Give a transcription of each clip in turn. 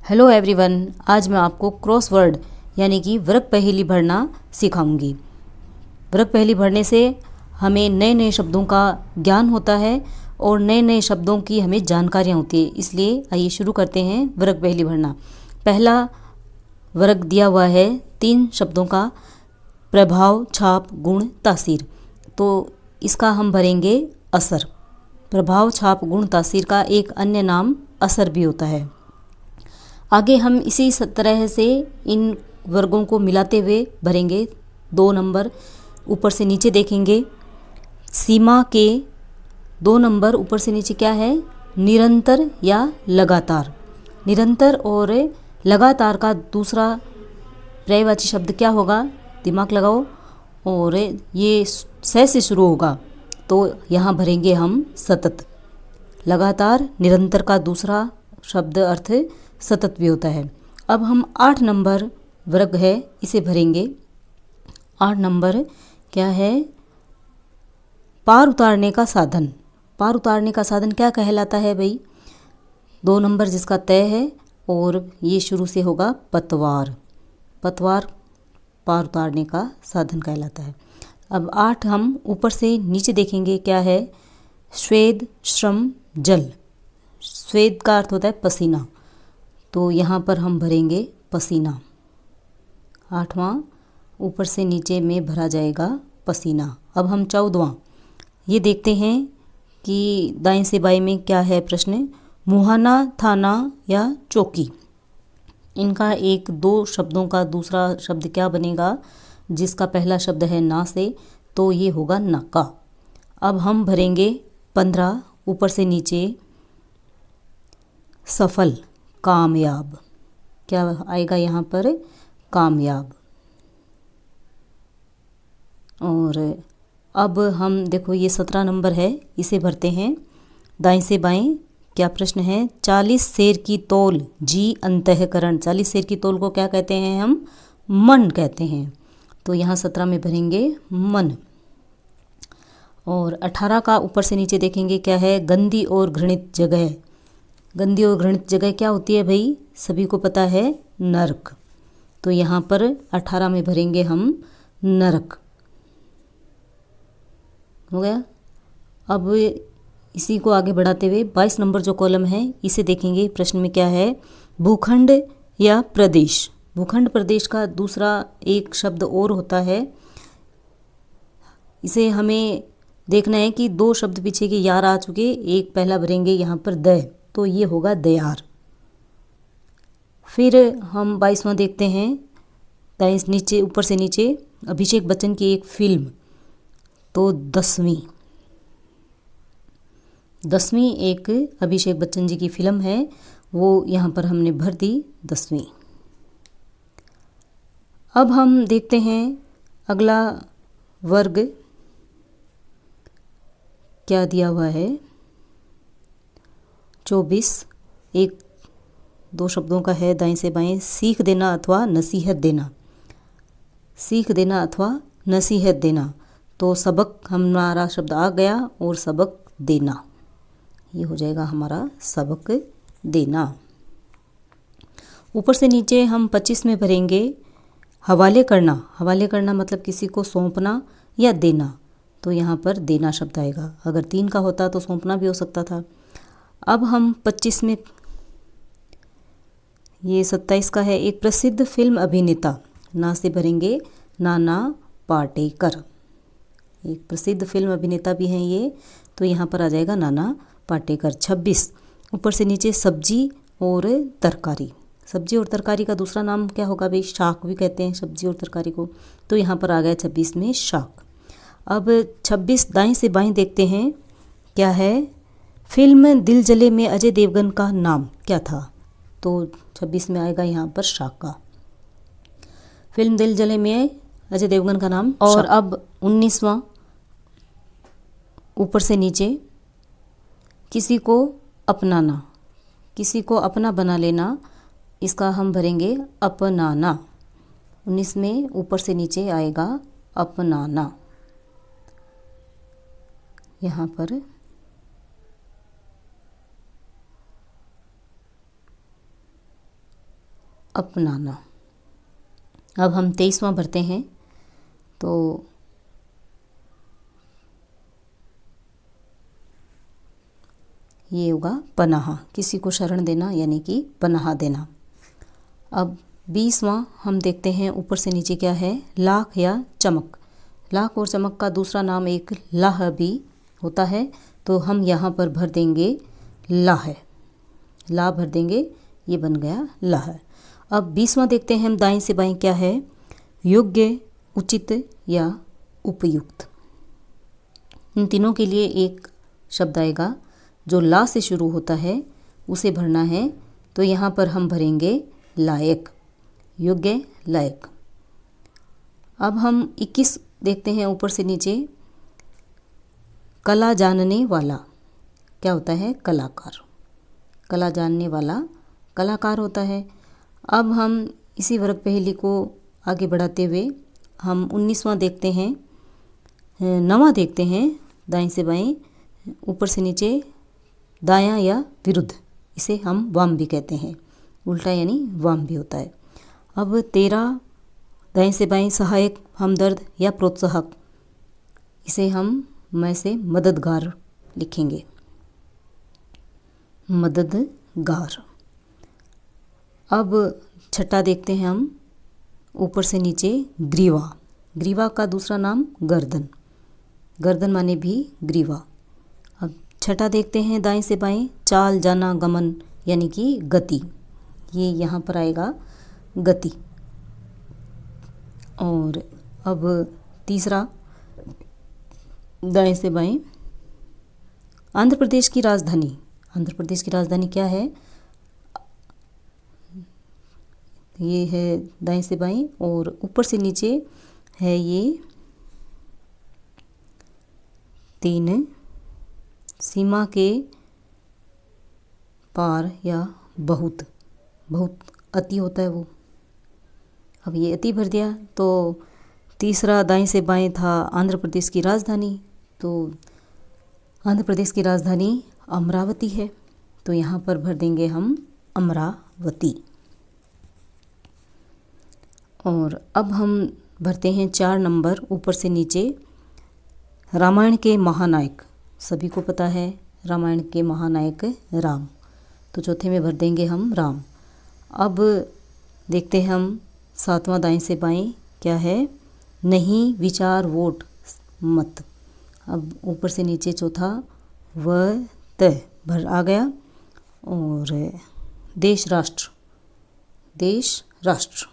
Hello everyone, आज मैं आपको क्रॉसवर्ड यानी कि वर्ग पहेली भरना सिखाऊंगी। वर्ग पहेली भरने से हमें नए नए शब्दों का ज्ञान होता है और नए नए शब्दों की हमें जानकारियाँ होती है। इसलिए आइए शुरू करते हैं वर्ग पहेली भरना। पहला वर्ग दिया हुआ है 3 शब्दों का, प्रभाव, छाप, गुण, तासीर। तो इसका हम भरेंगे असर। प्रभाव, छाप, गुण, तासीर का एक अन्य नाम असर भी होता है। आगे हम इसी तरह से इन वर्गों को मिलाते हुए भरेंगे। 2 नंबर ऊपर से नीचे देखेंगे। सीमा के 2 नंबर ऊपर से नीचे क्या है? निरंतर या लगातार। निरंतर और लगातार का दूसरा पर्यायवाची शब्द क्या होगा? दिमाग लगाओ। और ये स से शुरू होगा तो यहाँ भरेंगे हम सतत। लगातार, निरंतर का दूसरा शब्द अर्थ सतत भी होता है। अब हम 8 नंबर वर्ग है, इसे भरेंगे। 8 नंबर क्या है? पार उतारने का साधन। पार उतारने का साधन क्या कहलाता है भाई? 2 नंबर जिसका तय है और ये शुरू से होगा पतवार। पतवार पार उतारने का साधन कहलाता है। अब 8 हम ऊपर से नीचे देखेंगे, क्या है? स्वेद, श्रम, जल। स्वेद का अर्थ होता है पसीना, तो यहाँ पर हम भरेंगे पसीना। 8वां ऊपर से नीचे में भरा जाएगा पसीना। अब हम 14वां ये देखते हैं कि दाएं से बाएं में क्या है प्रश्न। मुहाना, थाना या चौकी। इनका एक 2 शब्दों का दूसरा शब्द क्या बनेगा? जिसका पहला शब्द है ना से, तो ये होगा नाका। अब हम भरेंगे 15 ऊपर से नीचे। सफल, कामयाब। क्या आएगा यहाँ पर? कामयाब। और अब हम देखो ये 17 नंबर है, इसे भरते हैं। दाएं से बाएं क्या प्रश्न है? 40 सेर की तौल, जी अंतःकरण। 40 सेर की तौल को क्या कहते हैं हम? मन कहते हैं। तो यहाँ 17 में भरेंगे मन। और 18 का ऊपर से नीचे देखेंगे, क्या है? गंदी और घृणित जगह। गंदी और घृणित जगह क्या होती है भाई? सभी को पता है, नरक। तो यहाँ पर 18 में भरेंगे हम नरक। हो गया। अब इसी को आगे बढ़ाते हुए 22 नंबर जो कॉलम है, इसे देखेंगे। प्रश्न में क्या है? भूखंड या प्रदेश। भूखंड प्रदेश का दूसरा एक शब्द और होता है। इसे हमें देखना है कि 2 शब्द पीछे के यार आ चुके, एक पहला भरेंगे यहाँ पर द, तो ये होगा दयार। फिर हम 22वां देखते हैं। दाएं नीचे ऊपर से नीचे अभिषेक बच्चन की एक फिल्म, तो 10वीं एक अभिषेक बच्चन जी की फिल्म है, वो यहाँ पर हमने भर दी 10वीं। अब हम देखते हैं अगला वर्ग क्या दिया हुआ है। 24 एक 2 शब्दों का है, दाएं से बाएं। सीख देना अथवा नसीहत देना। सीख देना अथवा नसीहत देना, तो सबक हमारा शब्द आ गया और सबक देना, ये हो जाएगा हमारा सबक देना। ऊपर से नीचे हम 25 में भरेंगे हवाले करना। हवाले करना मतलब किसी को सौंपना या देना, तो यहाँ पर देना शब्द आएगा। अगर 3 का होता तो सौंपना भी हो सकता था। अब हम 25 में, ये 27 का है, एक प्रसिद्ध फिल्म अभिनेता। ना से भरेंगे नाना पाटेकर। एक प्रसिद्ध फिल्म अभिनेता भी हैं ये, तो यहाँ पर आ जाएगा नाना पाटेकर। 26 ऊपर से नीचे सब्जी और तरकारी। सब्जी और तरकारी का दूसरा नाम क्या होगा भाई? शाक भी कहते हैं सब्जी और तरकारी को, तो यहाँ पर आ गया 26 में शाक। अब 26 दाएं से बाएं देखते हैं, क्या है? फिल्म दिल जले में अजय देवगन का नाम क्या था? तो 26 में आएगा यहाँ पर शाका। फिल्म दिल जले में अजय देवगन का नाम। और अब 19वां ऊपर से नीचे, किसी को अपनाना। किसी को अपना बना लेना, इसका हम भरेंगे अपनाना। 19 में ऊपर से नीचे आएगा अपनाना। यहाँ पर अपनाना। अब हम 23वां भरते हैं। तो ये होगा पनाह, किसी को शरण देना यानी कि पनाह देना। अब 20वां हम देखते हैं ऊपर से नीचे क्या है, लाख या चमक। लाख और चमक का दूसरा नाम एक लाह भी होता है, तो हम यहाँ पर भर देंगे लाह, ला भर देंगे, ये बन गया लाह। अब 20वां देखते हैं हम दाएं से बाएं क्या है, योग्य, उचित या उपयुक्त। इन तीनों के लिए एक शब्द आएगा जो ला से शुरू होता है, उसे भरना है। तो यहाँ पर हम भरेंगे लायक, योग्य, लायक। अब हम 21 देखते हैं ऊपर से नीचे, कला जानने वाला। क्या होता है, कलाकार। कला जानने वाला कलाकार होता है। अब हम इसी वर्ग पहेली को आगे बढ़ाते हुए हम 19वां देखते हैं, नवां देखते हैं दाएं से बाएं, ऊपर से नीचे, दायां या विरुद्ध, इसे हम वाम भी कहते हैं, उल्टा यानी वाम भी होता है। अब 13 दाएं से बाएं, सहायक, हमदर्द या प्रोत्साहक, इसे हम मैं से मददगार लिखेंगे, मददगार। अब छठा देखते हैं हम ऊपर से नीचे, ग्रीवा। ग्रीवा का दूसरा नाम गर्दन, गर्दन माने भी ग्रीवा। अब छठा देखते हैं दाएं से बाएं, चाल, जाना, गमन यानी कि गति, ये यहाँ पर आएगा गति। और अब तीसरा दाएं से बाएं, आंध्र प्रदेश की राजधानी। आंध्र प्रदेश की राजधानी क्या है, ये है दाएं से बाएं, और ऊपर से नीचे है ये 3 सीमा के पार या बहुत, बहुत अति होता है वो। अब ये अति भर दिया। तो तीसरा दाएं से बाएं था आंध्र प्रदेश की राजधानी, तो आंध्र प्रदेश की राजधानी अमरावती है, तो यहाँ पर भर देंगे हम अमरावती। और अब हम भरते हैं 4 नंबर ऊपर से नीचे, रामायण के महानायक। सभी को पता है रामायण के महानायक राम, तो चौथे में भर देंगे हम राम। अब देखते हैं हम 7वां दाएं से बाएं क्या है, नहीं, विचार, वोट, मत। अब ऊपर से नीचे चौथा व त भर आ गया। और देश, राष्ट्र, देश, राष्ट्र,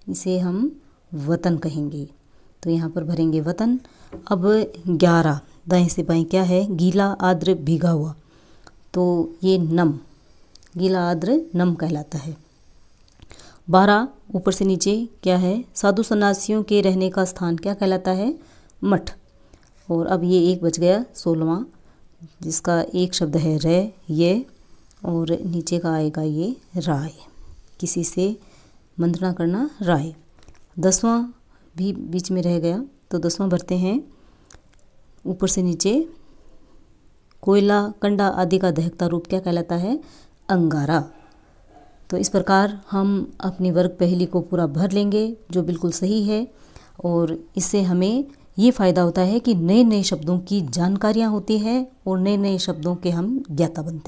इसे हम वतन कहेंगे, तो यहाँ पर भरेंगे वतन। अब 11 दाएं से बाएं क्या है, गीला, आर्द्र, भीगा हुआ, तो ये नम, गीला, आर्द्र, नम कहलाता है। 12 ऊपर से नीचे क्या है, साधु सन्यासियों के रहने का स्थान क्या कहलाता है, मठ। और अब ये एक बच गया 16वां, जिसका एक शब्द है रे, ये, और नीचे का आएगा ये राय, किसी से मंत्रणा करना, राय। 10वां भी बीच में रह गया, तो 10वां भरते हैं ऊपर से नीचे, कोयला, कंडा आदि का दहकता रूप क्या कहलाता है, अंगारा। तो इस प्रकार हम अपनी वर्ग पहेली को पूरा भर लेंगे, जो बिल्कुल सही है। और इससे हमें ये फ़ायदा होता है कि नए नए शब्दों की जानकारियाँ होती है और नए नए शब्दों के हम ज्ञाता बनते हैं।